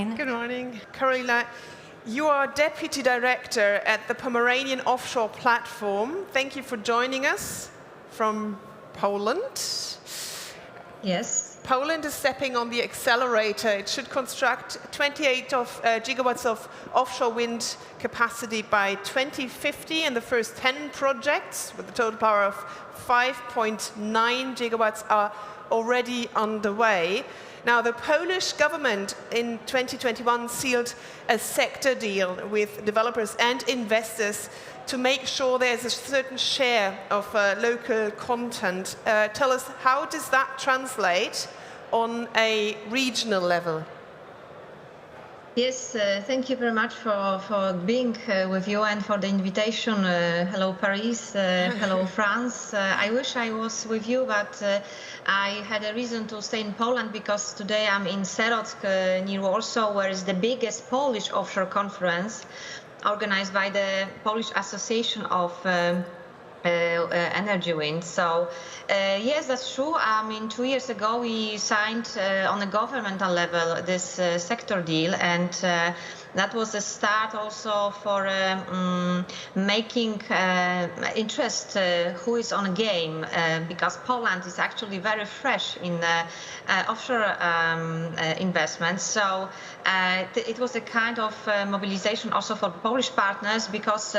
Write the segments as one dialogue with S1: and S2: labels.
S1: Yasmine.
S2: Good morning. Karolina, you are Deputy Director at the Pomeranian Offshore platform. Thank you for joining us from Poland.
S1: Yes.
S2: Poland is stepping on the accelerator. It should construct 28 gigawatts of offshore wind capacity by 2050, and the first 10 projects with a total power of 5.9 gigawatts are already underway. Now, the Polish government in 2021 sealed a sector deal with developers and investors to make sure there's a certain share of local content. Tell us, how does that translate on a regional level?
S1: Yes, thank you very much for being with you and for the invitation. Hello, Paris. Hello, France. I wish I was with you, but I had a reason to stay in Poland because today I'm in Serock near Warsaw, where is the biggest Polish offshore conference organized by the Polish Association of Energy Wind. So yes, that's true. I mean, 2 years ago we signed on a governmental level this sector deal, and that was a start also for making interest who is on a game, because Poland is actually very fresh in offshore investments. So it was a kind of mobilization also for Polish partners, because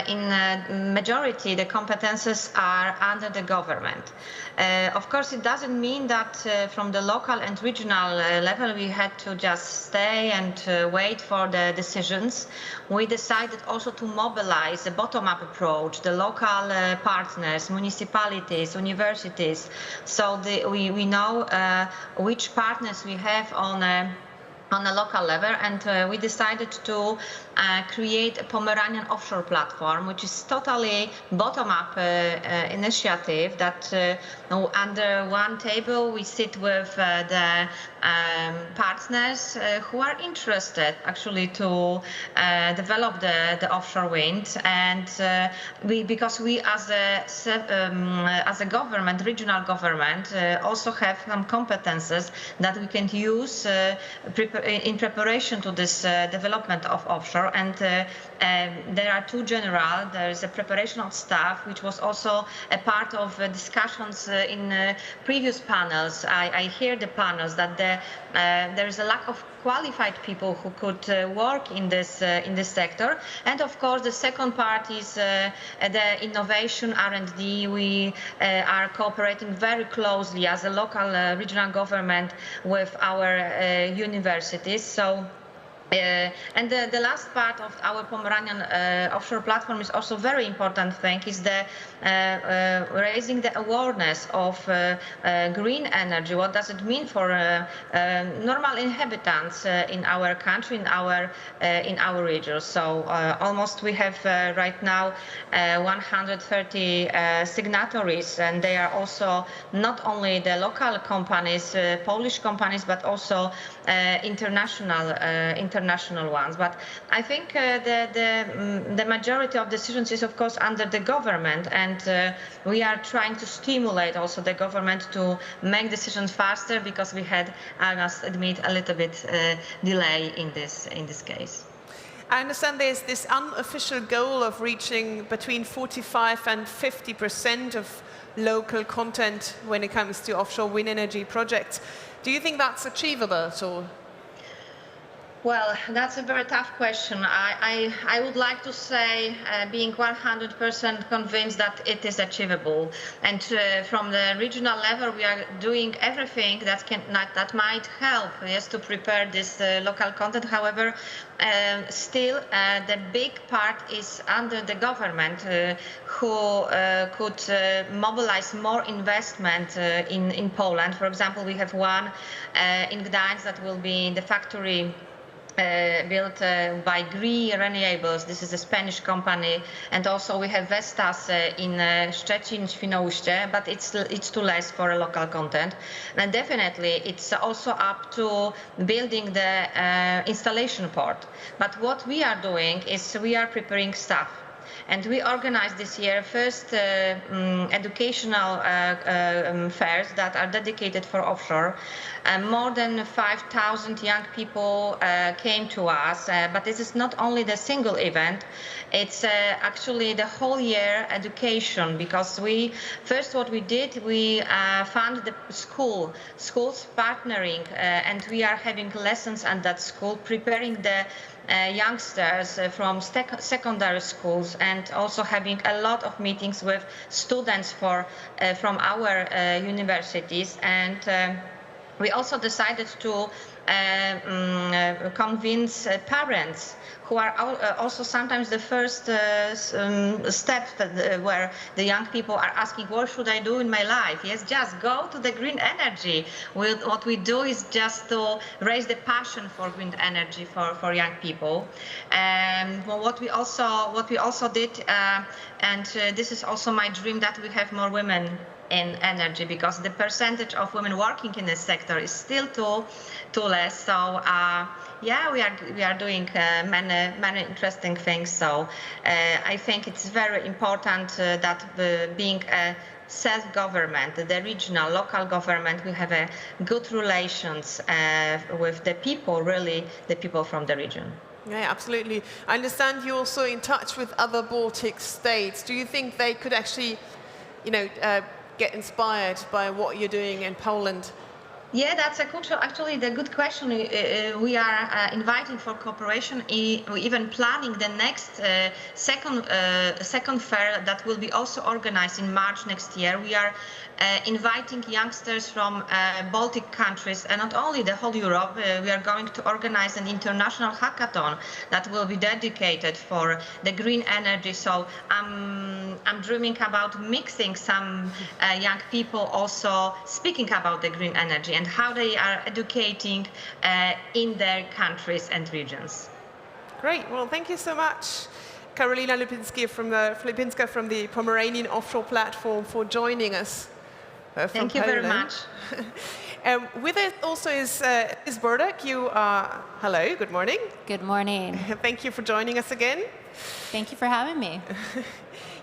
S1: in majority the competences are under the government. Of course, it doesn't mean that from the local and regional level we had to just stay and wait for the decisions. We decided also to mobilize a bottom-up approach, the local partners, municipalities, universities, so we know which partners we have on a local level, and we decided to create a Pomeranian offshore platform, which is totally bottom-up initiative that under one table we sit with the partners who are interested actually to develop the offshore wind, and because we as a government, regional government, also have some competences that we can use in preparation to this development of offshore. And there are two general. There is a preparation of staff, which was also a part of discussions in previous panels. I hear the panels that there is a lack of qualified people who could work in this sector. And of course, the second part is the innovation R&D. We are cooperating very closely as a local regional government with our universities. So. And the last part of our Pomeranian offshore platform is also very important thing, is the raising the awareness of green energy. What does it mean for normal inhabitants in our country, in our region? So almost we have right now 130 signatories, and they are also not only the local companies, Polish companies, but also international ones. But I think the majority of decisions is of course under the government, and we are trying to stimulate also the government to make decisions faster, because we had, I must admit, a little bit delay in this case.
S2: I understand there's this unofficial goal of reaching between 45% and 50% of local content when it comes to offshore wind energy projects. Do you think that's achievable at all?
S1: Well, that's a very tough question. I would like to say being 100% convinced that it is achievable. And from the regional level, we are doing everything that might help, yes, to prepare this local content. However, still the big part is under the government, who could mobilize more investment in Poland. For example, we have one in Gdańsk that will be the factory built by RENEWABLES. This is a Spanish company, and also we have Vestas in Szczecin, Świnoujście, but it's too less for a local content. And definitely it's also up to building the installation port. But what we are doing is we are preparing stuff. And we organized this year first educational fairs that are dedicated for offshore. More than 5,000 young people came to us, but this is not only the single event, it's actually the whole year education, because what we did, we found the schools partnering, and we are having lessons at that school, preparing the youngsters from secondary schools, and also having a lot of meetings with students from our universities. And we also decided to convince parents, who are also sometimes the first step where the young people are asking, what should I do in my life? Yes, just go to the green energy. What we do is just to raise the passion for green energy for young people. And what we also did, and this is also my dream, that we have more women in energy, because the percentage of women working in this sector is still too less. So yeah, we are doing many interesting things. So I think it's very important that being a self-government, the regional, local government, we have a good relations with the people, really the people from the region.
S2: Yeah, absolutely. I understand you're also in touch with other Baltic states. Do you think they could actually, get inspired by what you're doing in Poland?
S1: Yeah, that's actually the good question. We are inviting for cooperation, even planning the next second fair that will be also organized in March next year. We are inviting youngsters from Baltic countries, and not only the whole Europe. We are going to organize an international hackathon that will be dedicated for the green energy. So I'm dreaming about mixing some young people also speaking about the green energy and how they are educating in their countries and regions.
S2: Great. Well, thank you so much, Karolina Lipińska from the Pomeranian Offshore platform, for joining us.
S1: Thank you very much.
S2: With us also is Burdock. Hello, good morning.
S3: Good morning.
S2: Thank you for joining us again.
S3: Thank you for having me.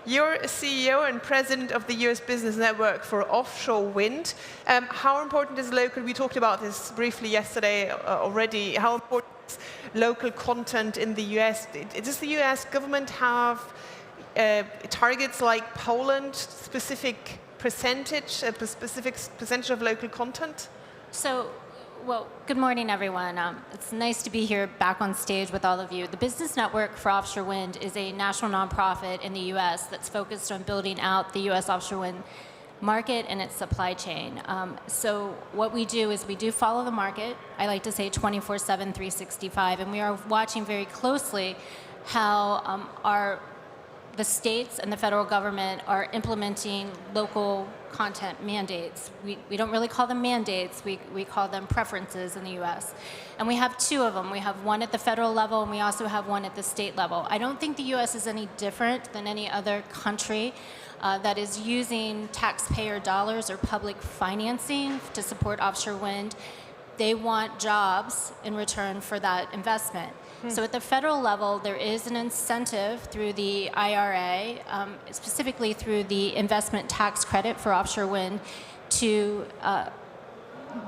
S2: You're CEO and president of the US Business Network for Offshore Wind. How important is local? We talked about this briefly yesterday already. How important is local content in the US? Does the US government have targets like Poland, specific percentage of local content?
S3: Well, good morning, everyone. It's nice to be here back on stage with all of you. The Business Network for Offshore Wind is a national nonprofit in the US that's focused on building out the US offshore wind market and its supply chain. So what we do is we do follow the market. I like to say 24/7, 365, and we are watching very closely how the states and the federal government are implementing local content mandates. We don't really call them mandates, we call them preferences in the US. And we have two of them. We have one at the federal level, and we also have one at the state level. I don't think the US is any different than any other country that is using taxpayer dollars or public financing to support offshore wind. They want jobs in return for that investment. So at the federal level, there is an incentive through the IRA, specifically through the investment tax credit for offshore wind, to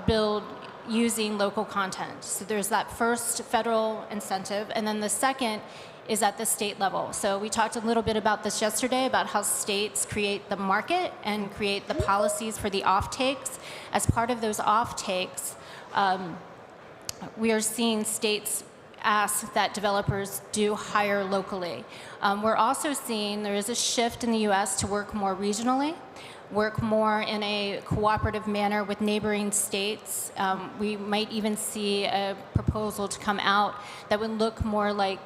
S3: build using local content. So there's that first federal incentive, and then the second is at the state level. So we talked a little bit about this yesterday, about how states create the market and create the policies for the off-takes. As part of those off-takes, we are seeing states ask that developers do hire locally. We're also seeing there is a shift in the US to work more regionally, work more in a cooperative manner with neighboring states. We might even see a proposal to come out that would look more like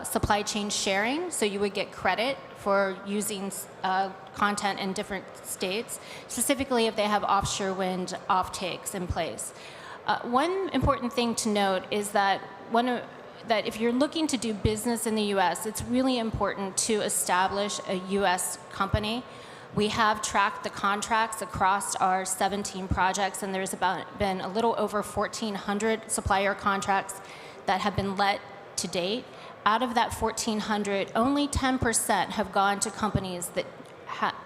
S3: supply chain sharing, so you would get credit for using content in different states, specifically if they have offshore wind off-takes in place. One important thing to note is that if you're looking to do business in the US, it's really important to establish a US company. We have tracked the contracts across our 17 projects, and there's been a little over 1,400 supplier contracts that have been let to date. out of that 1,400, only 10% have gone to companies that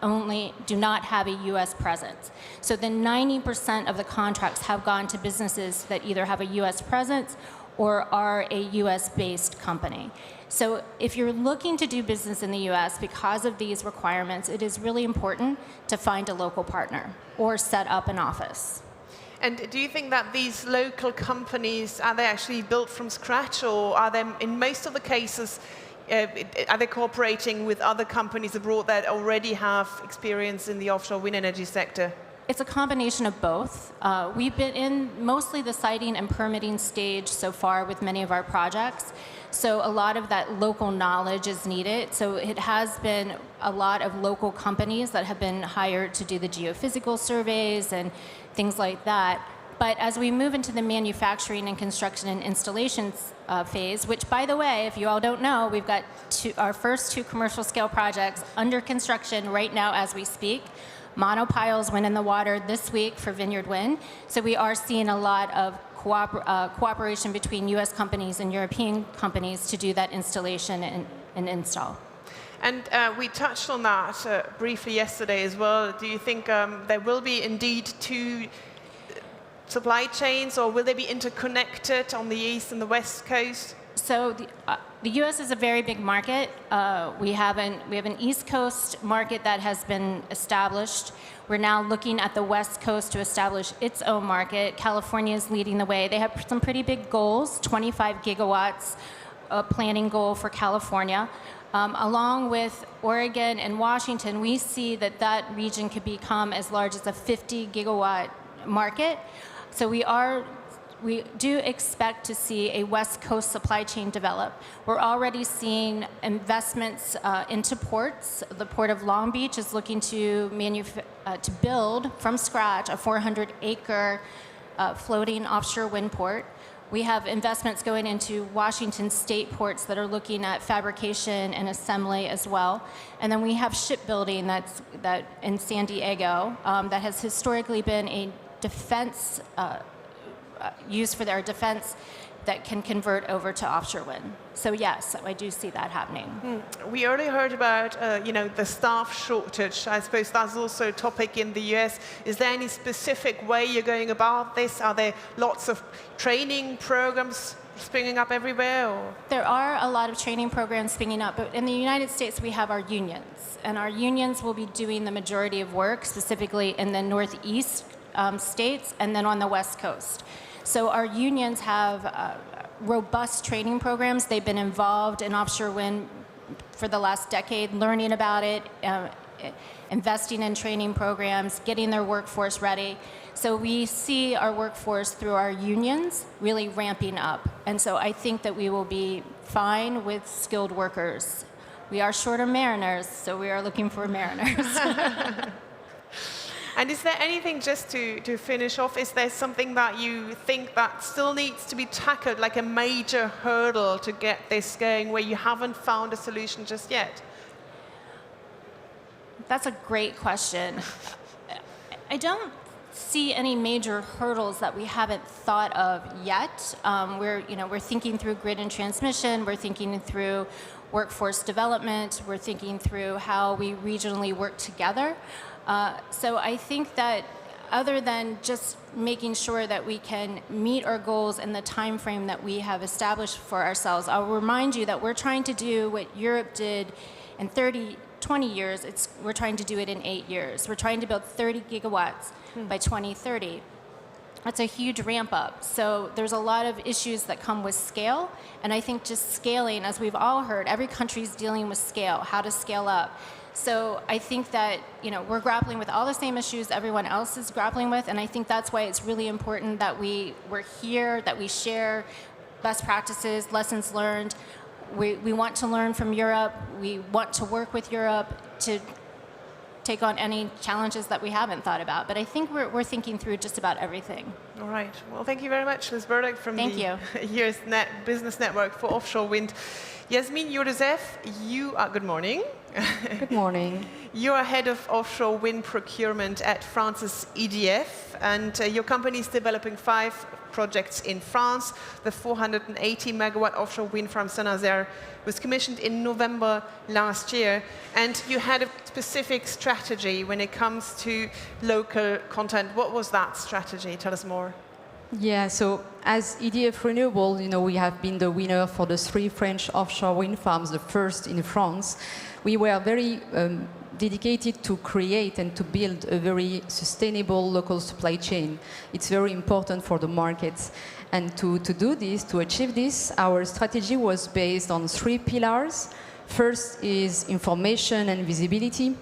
S3: only do not have a U.S. presence. So then 90% of the contracts have gone to businesses that either have a U.S. presence or are a U.S.-based company. So if you're looking to do business in the U.S. because of these requirements, it is really important to find a local partner or set up an office.
S2: And do you think that these local companies, are they actually built from scratch, or are they, in most of the cases, are they cooperating with other companies abroad that already have experience in the offshore wind energy sector?
S3: It's a combination of both. We've been in mostly the siting and permitting stage so far with many of our projects. So a lot of that local knowledge is needed. So it has been a lot of local companies that have been hired to do the geophysical surveys and things like that. But as we move into the manufacturing and construction and installations phase, which, by the way, if you all don't know, we've got our first 2 commercial scale projects under construction right now as we speak. Monopiles went in the water this week for Vineyard Wind. So we are seeing a lot of cooperation between U.S. companies and European companies to do that installation and install.
S2: And we touched on that briefly yesterday as well. Do you think there will be indeed 2 supply chains, or will they be interconnected on the east and the west coast?
S3: So the U.S. is a very big market. We have an East Coast market that has been established. We're now looking at the West Coast to establish its own market. California is leading the way. They have some pretty big goals, 25 gigawatts planning goal for California. Along with Oregon and Washington, we see that that region could become as large as a 50 gigawatt market. So we do expect to see a West Coast supply chain develop. We're already seeing investments into ports. The Port of Long Beach is looking to build from scratch a 400-acre floating offshore wind port. We have investments going into Washington state ports that are looking at fabrication and assembly as well. And then we have shipbuilding that in San Diego that has historically been a defense used for their defense that can convert over to offshore wind. So yes, I do see that happening.
S2: We already heard about the staff shortage. I suppose that's also a topic in the US. Is there any specific way you're going about this? Are there lots of training programs springing up everywhere? Or?
S3: There are a lot of training programs springing up, but in the United States we have our unions, and our unions will be doing the majority of work, specifically in the Northeast states and then on the West Coast. So our unions have robust training programs. They've been involved in offshore wind for the last decade, learning about it, investing in training programs, getting their workforce ready. So we see our workforce through our unions really ramping up. And so I think that we will be fine with skilled workers. We are short of mariners, so we are looking for mariners.
S2: And is there anything, just to finish off, is there something that you think that still needs to be tackled, like a major hurdle to get this going, where you haven't found a solution just yet?
S3: That's a great question. I don't see any major hurdles that we haven't thought of yet. We're thinking through grid and transmission. We're thinking through workforce development. We're thinking through how we regionally work together. So I think that other than just making sure that we can meet our goals in the time frame that we have established for ourselves, I'll remind you that we're trying to do what Europe did in 20 years. We're trying to do it in 8 years. We're trying to build 30 gigawatts by 2030. That's a huge ramp up. So there's a lot of issues that come with scale. And I think just scaling, as we've all heard, every country's dealing with scale, how to scale up. So I think that we're grappling with all the same issues everyone else is grappling with, and I think that's why it's really important that we're here, that we share best practices, lessons learned. We want to learn from Europe. We want to work with Europe to take on any challenges that we haven't thought about. But I think we're thinking through just about everything.
S2: All right. Well, thank you very much, Ms. Burdock from the US Business Network for Offshore Wind. Yasmine, Yurdusev, good morning.
S4: Good morning.
S2: You are head of offshore wind procurement at France's EDF, and your company is developing 5 projects in France. The 480 megawatt offshore wind farm Saint-Nazaire was commissioned in November last year, and you had a specific strategy when it comes to local content. What was that strategy? Tell us more.
S4: Yeah, so as EDF Renewable, we have been the winner for the 3 French offshore wind farms, the first in France. We were very dedicated to create and to build a very sustainable local supply chain. It's very important for the markets. And to do this, to achieve this, our strategy was based on 3 pillars. First is information and visibility.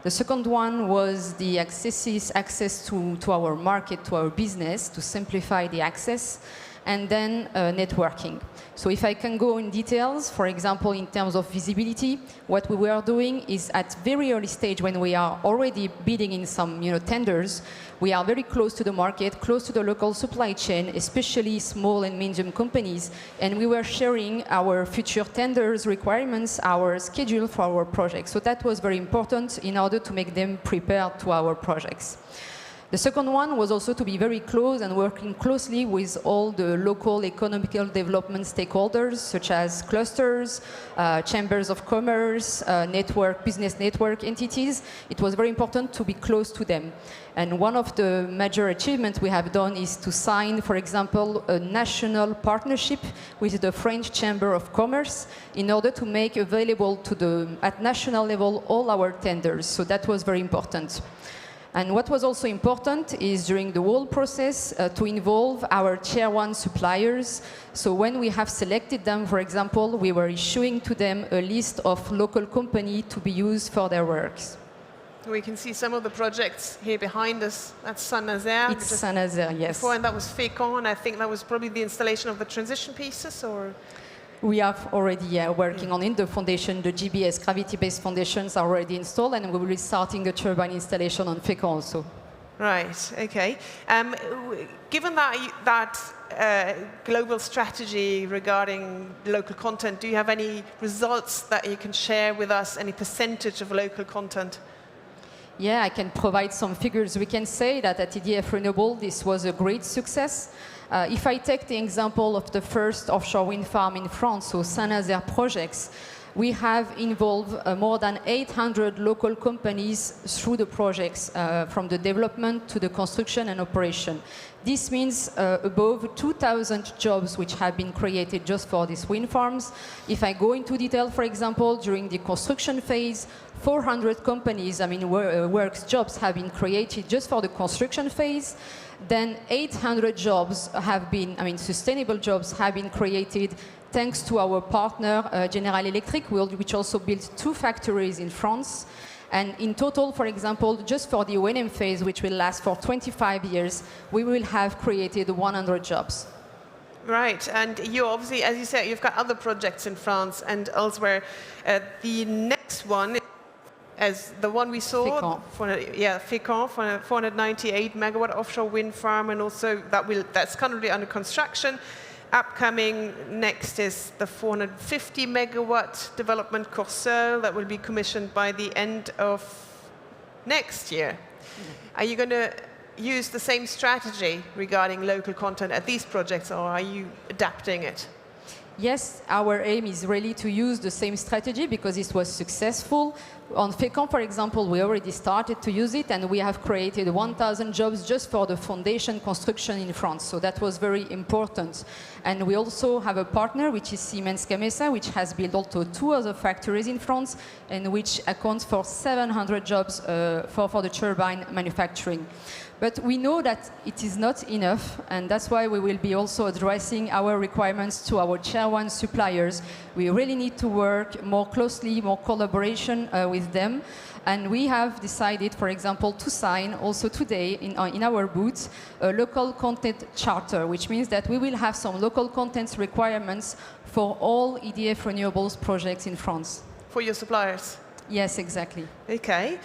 S4: The second one was the access to our market, to our business, to simplify the access, and then networking. So if I can go in details, for example, in terms of visibility, what we were doing is at very early stage when we are already bidding in some tenders, we are very close to the market, close to the local supply chain, especially small and medium companies, and we were sharing our future tenders requirements, our schedule for our projects. So that was very important in order to make them prepared to our projects. The second one was also to be very close and working closely with all the local economical development stakeholders, such as clusters, chambers of commerce, business network entities. It was very important to be close to them. And one of the major achievements we have done is to sign, for example, a national partnership with the French Chamber of Commerce in order to make available at national level all our tenders. So that was very important. And what was also important is during the whole process to involve our tier 1 suppliers. So when we have selected them, for example, we were issuing to them a list of local companies to be used for their works.
S2: We can see some of the projects here behind us. That's Saint-Nazaire.
S4: It's Saint-Nazaire, yes.
S2: Before, and that was Fécamp, and I think that was probably the installation of the transition pieces, or?
S4: We are already working on it. The foundation, the GBS, gravity-based foundations are already installed, and we will be starting the turbine installation on Fécamp also.
S2: Right, okay. Given that global strategy regarding local content, do you have any results that you can share with us, any percentage of local content?
S4: Yeah, I can provide some figures. We can say that at EDF Renewable, this was a great success. If I take the example of the first offshore wind farm in France, so Saint-Nazaire projects, we have involved more than 800 local companies through the projects, from the development to the construction and operation. This means above 2,000 jobs which have been created just for these wind farms. If I go into detail, for example, during the construction phase, 400 companies, works jobs have been created just for the construction phase. Then 800 jobs have been, sustainable jobs have been created thanks to our partner, General Electric, which also built 2 factories in France. And in total, for example, just for the O&M phase, which will last for 25 years, we will have created 100 jobs.
S2: Right, and you obviously, as you said, you've got other projects in France and elsewhere. The next one, as the one we saw, Fécamp, for a 498 megawatt offshore wind farm, and also that's currently under construction. Upcoming next is the 450 megawatt development Corseul that will be commissioned by the end of next year. Are you going to use the same strategy regarding local content at these projects, or are you adapting it?
S4: Yes, our aim is really to use the same strategy because it was successful. On Fécamp, for example, we already started to use it, and we have created 1,000 jobs just for the foundation construction in France. So that was very important. And we also have a partner, which is Siemens Gamesa, which has built also 2 other factories in France, and which accounts for 700 jobs for the turbine manufacturing. But we know that it is not enough, and that's why we will be also addressing our requirements to our tier 1 suppliers. We really need to work more closely, more collaboration with them. And we have decided, for example, to sign also today in our booth a local content charter, which means that we will have some local content requirements for all EDF Renewables projects in France.
S2: For your suppliers?
S4: Yes, exactly.
S2: Okay.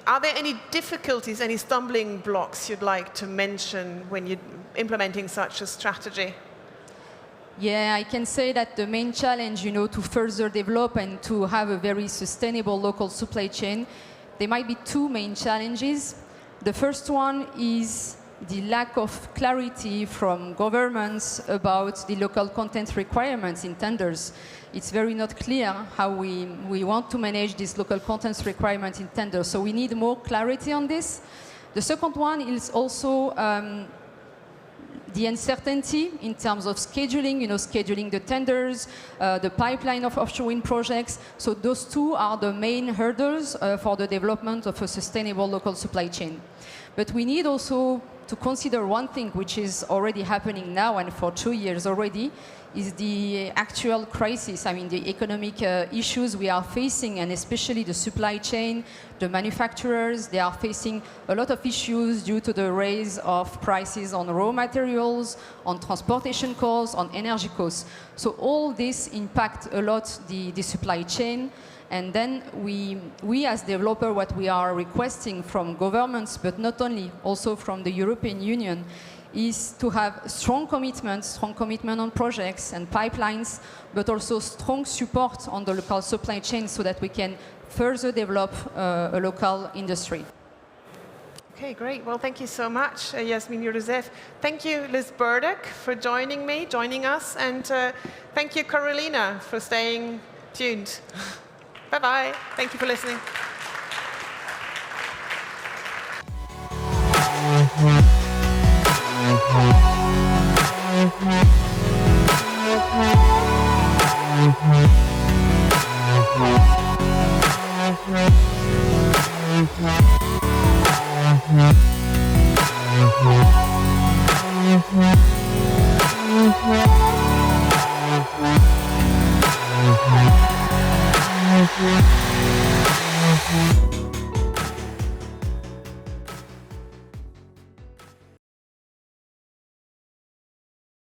S2: Are there any difficulties, any stumbling blocks you'd like to mention when you're implementing such a strategy?
S4: Yeah, I can say that the main challenge, to further develop and to have a very sustainable local supply chain, there might be two main challenges. The first one is the lack of clarity from governments about the local content requirements in tenders. It's very not clear how we want to manage these local contents requirements in tenders. So we need more clarity on this. The second one is also the uncertainty in terms of scheduling, scheduling the tenders, the pipeline of offshore wind projects. So those two are the main hurdles for the development of a sustainable local supply chain. But we need also to consider one thing which is already happening now and for 2 years already, is the actual crisis. I mean, the economic issues we are facing, and especially the supply chain, the manufacturers, they are facing a lot of issues due to the raise of prices on raw materials, on transportation costs, on energy costs. So all this impact a lot the supply chain. And then we as developers, what we are requesting from governments, but not only, also from the European Union, is to have strong commitment on projects and pipelines, but also strong support on the local supply chain so that we can further develop a local industry.
S2: Okay, great. Well, thank you so much, Yasmine, Yurdusev. Thank you, Liz Burdock, for joining us. And thank you, Karolina, for staying tuned. Bye-bye. Thank you for listening.
S5: Mm-hmm.